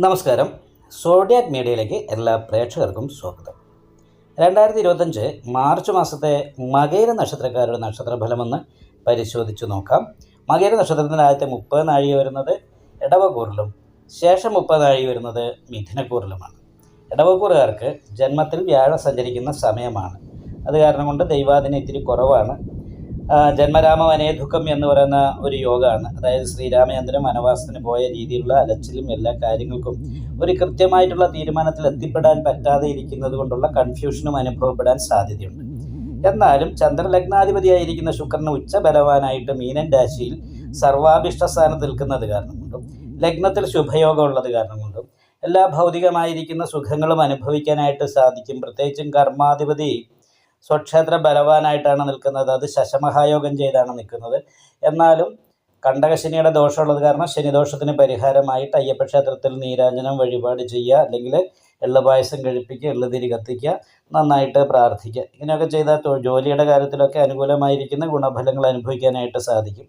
നമസ്കാരം. സോഡിയാക് മീഡിയയിലേക്ക് എല്ലാ പ്രേക്ഷകർക്കും സ്വാഗതം. 2025 മാർച്ച് മാസത്തെ മകയിര നക്ഷത്രക്കാരുടെ നക്ഷത്രഫലമെന്ന് പരിശോധിച്ച് നോക്കാം. മകയിര നക്ഷത്രത്തിൻ്റെ ആദ്യത്തെ 30 നാഴിക വരുന്നത് ഇടവക്കൂറിലും ശേഷം 30 നാഴിക വരുന്നത് മിഥുനക്കൂറിലുമാണ്. ഇടവക്കൂറുകാർക്ക് ജന്മത്തിൽ വ്യാഴം സഞ്ചരിക്കുന്ന സമയമാണ്. അത് കാരണം കൊണ്ട് ദൈവാധീനം ഇത്തിരി കുറവാണ്. ജന്മരാമ വനേ ദുഃഖം എന്ന് പറയുന്ന ഒരു യോഗമാണ്. അതായത് ശ്രീരാമചന്ദ്രൻ വനവാസത്തിന് പോയ രീതിയിലുള്ള അലച്ചിലും എല്ലാ കാര്യങ്ങൾക്കും ഒരു കൃത്യമായിട്ടുള്ള തീരുമാനത്തിൽ എത്തിപ്പെടാൻ പറ്റാതെ ഇരിക്കുന്നത് കൊണ്ടുള്ള കൺഫ്യൂഷനും അനുഭവപ്പെടാൻ സാധ്യതയുണ്ട്. എന്നാലും ചന്ദ്രലഗ്നാധിപതിയായിരിക്കുന്ന ശുക്രന് ഉച്ചബലവാനായിട്ട് മീനൻ രാശിയിൽ സർവാഭിഷ്ട സ്ഥാനത്ത് നിൽക്കുന്നത് കാരണം കൊണ്ടും ലഗ്നത്തിൽ ശുഭയോഗം ഉള്ളത് കാരണം കൊണ്ടും എല്ലാ ഭൗതികമായിരിക്കുന്ന സുഖങ്ങളും അനുഭവിക്കാനായിട്ട് സാധിക്കും. പ്രത്യേകിച്ചും കർമാധിപതി സ്വക്ഷേത്ര ബലവാനായിട്ടാണ് നിൽക്കുന്നത്. അത് ശശമഹായോഗം ചെയ്താണ് നിൽക്കുന്നത്. എന്നാലും കണ്ടകശനിയുടെ ദോഷമുള്ളത് കാരണം ശനിദോഷത്തിന് പരിഹാരമായിട്ട് അയ്യപ്പ ക്ഷേത്രത്തിൽ നീരാഞ്ജനം വഴിപാട് ചെയ്യുക, അല്ലെങ്കിൽ എള്ളുപായസം കഴിപ്പിക്കുക, എള്ളുതിരി കത്തിക്കുക, നന്നായിട്ട് പ്രാർത്ഥിക്കുക. ഇങ്ങനെയൊക്കെ ചെയ്താൽ ജോലിയുടെ കാര്യത്തിലൊക്കെ അനുകൂലമായിരിക്കുന്ന ഗുണഫലങ്ങൾ അനുഭവിക്കാനായിട്ട് സാധിക്കും.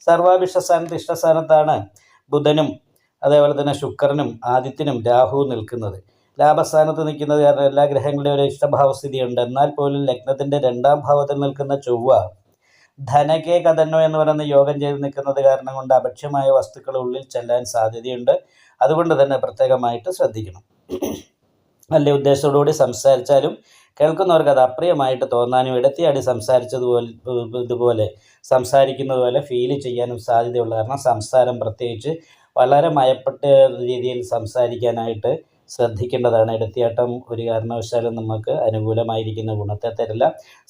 സർവാഭിഷ്ടസ്ഥാനത്ത് ഇഷ്ടസ്ഥാനത്താണ് ബുധനും അതേപോലെ തന്നെ ശുക്രനും ആദിത്യനും രാഹുവും നിൽക്കുന്നത്. ലാഭസ്ഥാനത്ത് നിൽക്കുന്നത് കാരണം എല്ലാ ഗ്രഹങ്ങളുടെയും ഒരു ഇഷ്ടഭാവസ്ഥിതിയുണ്ട്. എന്നാൽ പോലും ലഗ്നത്തിൻ്റെ 2ാം ഭാവത്തിൽ നിൽക്കുന്ന ചൊവ്വ ധനകേ കഥന്നോ എന്ന് പറയുന്ന യോഗം ചെയ്ത് നിൽക്കുന്നത് കാരണം കൊണ്ട് അഭക്ഷ്യമായ വസ്തുക്കൾ ഉള്ളിൽ ചെല്ലാൻ സാധ്യതയുണ്ട്. അതുകൊണ്ട് തന്നെ പ്രത്യേകമായിട്ട് ശ്രദ്ധിക്കണം. നല്ല ഉദ്ദേശത്തോടുകൂടി സംസാരിച്ചാലും കേൾക്കുന്നവർക്ക് അത് അപ്രിയമായിട്ട് തോന്നാനും ഇടത്തിയാടി ഇതുപോലെ സംസാരിക്കുന്നത് പോലെ ഫീൽ ചെയ്യാനും സാധ്യതയുള്ള കാരണം സംസാരം പ്രത്യേകിച്ച് വളരെ മയപ്പെട്ട രീതിയിൽ സംസാരിക്കാനായിട്ട് ശ്രദ്ധിക്കേണ്ടതാണ്. ഇടത്തിയാട്ടം ഒരു കാരണവശാലും നമുക്ക് അനുകൂലമായിരിക്കുന്ന ഗുണത്തെ തരില്ല.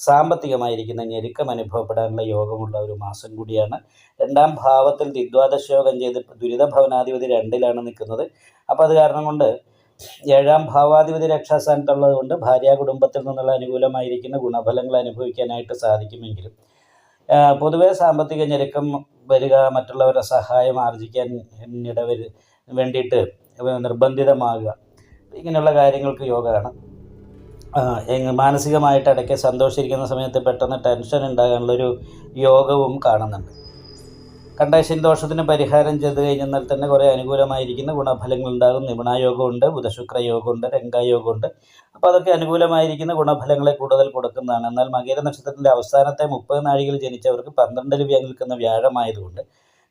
സാമ്പത്തികമായിരിക്കുന്ന ഞെരുക്കം അനുഭവപ്പെടാനുള്ള യോഗമുള്ള ഒരു മാസം കൂടിയാണ്. 2ാം ഭാവത്തിൽ ദ്വിദ്വാദശ യോഗം ചെയ്ത് ദുരിതഭവനാധിപതി 2ലാണ് നിൽക്കുന്നത്. അപ്പോൾ അത് കാരണം കൊണ്ട് 7ാം ഭാവാധിപതി രക്ഷാസ്ഥാനത്തുള്ളത് കൊണ്ട് ഭാര്യ കുടുംബത്തിൽ നിന്നുള്ള അനുകൂലമായിരിക്കുന്ന ഗുണഫലങ്ങൾ അനുഭവിക്കാനായിട്ട് സാധിക്കുമെങ്കിലും പൊതുവെ സാമ്പത്തിക ഞെരുക്കം വരിക, മറ്റുള്ളവരുടെ സഹായം ആർജിക്കാൻ വേണ്ടിയിട്ട് നിർബന്ധിതമാകുക, ഇങ്ങനെയുള്ള കാര്യങ്ങൾക്ക് യോഗമാണ്. മാനസികമായിട്ട് ഇടയ്ക്ക് സന്തോഷിച്ചിരിക്കുന്ന സമയത്ത് പെട്ടെന്ന് ടെൻഷൻ ഉണ്ടാകാനുള്ളൊരു യോഗവും കാണുന്നുണ്ട്. കണ്ടശനി ദോഷത്തിന് പരിഹാരം ചെയ്ത് കഴിഞ്ഞാൽ തന്നെ കുറേ അനുകൂലമായിരിക്കുന്ന ഗുണഫലങ്ങൾ ഉണ്ടാകും. നിപുണായോഗമുണ്ട്, ബുധശുക്ര യോഗമുണ്ട്, രംഗായോഗമുണ്ട്. അപ്പോൾ അതൊക്കെ അനുകൂലമായിരിക്കുന്ന ഗുണഫലങ്ങളെ കൂടുതൽ കൊടുക്കുന്നതാണ്. എന്നാൽ മകീര നക്ഷത്രത്തിൻ്റെ അവസാനത്തെ 30 നാഴികയിൽ ജനിച്ചവർക്ക് 12ൽ നിൽക്കുന്ന വ്യാഴമായതുകൊണ്ട്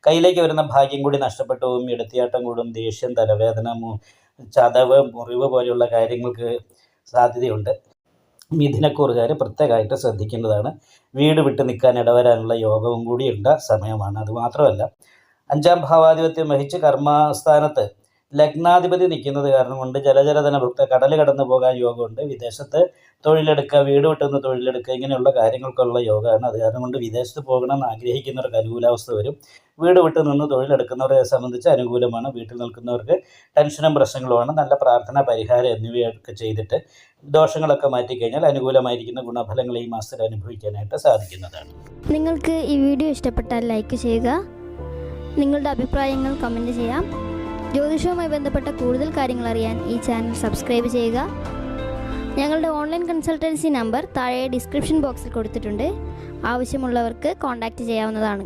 കയ്യിലേക്ക് വരുന്ന ഭാഗ്യം കൂടി നഷ്ടപ്പെട്ടു പോകും. ഇടത്തിയാട്ടം കൂടും, ദേഷ്യം, തലവേദന, ചതവ്, മുറിവ് പോലെയുള്ള കാര്യങ്ങൾക്ക് സാധ്യതയുണ്ട്. മിഥുനക്കൂറുകാർ പ്രത്യേകമായിട്ട് ശ്രദ്ധിക്കേണ്ടതാണ്. വീട് വിട്ട് നിൽക്കാൻ ഇടവരാനുള്ള യോഗവും കൂടിയുള്ള സമയമാണ്. അതുമാത്രമല്ല 5ാം ഭാവാധിപത്യം വഹിച്ച് കർമ്മസ്ഥാനത്ത് ലഗ്നാധിപതി നിൽക്കുന്നത് കാരണം കൊണ്ട് ജലധനഭുക്ത കടൽ കടന്നു പോകാൻ യോഗമുണ്ട്. വിദേശത്ത് തൊഴിലെടുക്കുക, വീട് വിട്ടുനിന്ന് തൊഴിലെടുക്കുക, ഇങ്ങനെയുള്ള കാര്യങ്ങൾക്കുള്ള യോഗമാണ്. അത് കാരണം കൊണ്ട് വിദേശത്ത് പോകണമെന്ന് ആഗ്രഹിക്കുന്നവർക്ക് അനുകൂലാവസ്ഥ വരും. വീട് വിട്ട് നിന്ന് തൊഴിലെടുക്കുന്നവരെ സംബന്ധിച്ച് അനുകൂലമാണ്. വീട്ടിൽ നിൽക്കുന്നവർക്ക് ടെൻഷനും പ്രശ്നങ്ങളുമാണ്. നല്ല പ്രാർത്ഥന, പരിഹാരം എന്നിവയൊക്കെ ചെയ്തിട്ട് ദോഷങ്ങളൊക്കെ മാറ്റിക്കഴിഞ്ഞാൽ അനുകൂലമായിരിക്കുന്ന ഗുണഫലങ്ങൾ ഈ മാസത്തിൽ അനുഭവിക്കാനായിട്ട് സാധിക്കുന്നതാണ്. നിങ്ങൾക്ക് ഈ വീഡിയോ ഇഷ്ടപ്പെട്ടാൽ ലൈക്ക് ചെയ്യുക, നിങ്ങളുടെ അഭിപ്രായങ്ങൾ കമൻറ്റ് ചെയ്യാം. ജ്യോതിഷവുമായി ബന്ധപ്പെട്ട കൂടുതൽ കാര്യങ്ങൾ അറിയാൻ ഈ ചാനൽ സബ്സ്ക്രൈബ് ചെയ്യുക. ഞങ്ങളുടെ ഓൺലൈൻ കൺസൾട്ടൻസി നമ്പർ താഴെ ഡിസ്ക്രിപ്ഷൻ ബോക്സിൽ കൊടുത്തിട്ടുണ്ട്. ആവശ്യമുള്ളവർക്ക് കോൺടാക്റ്റ് ചെയ്യാവുന്നതാണ്.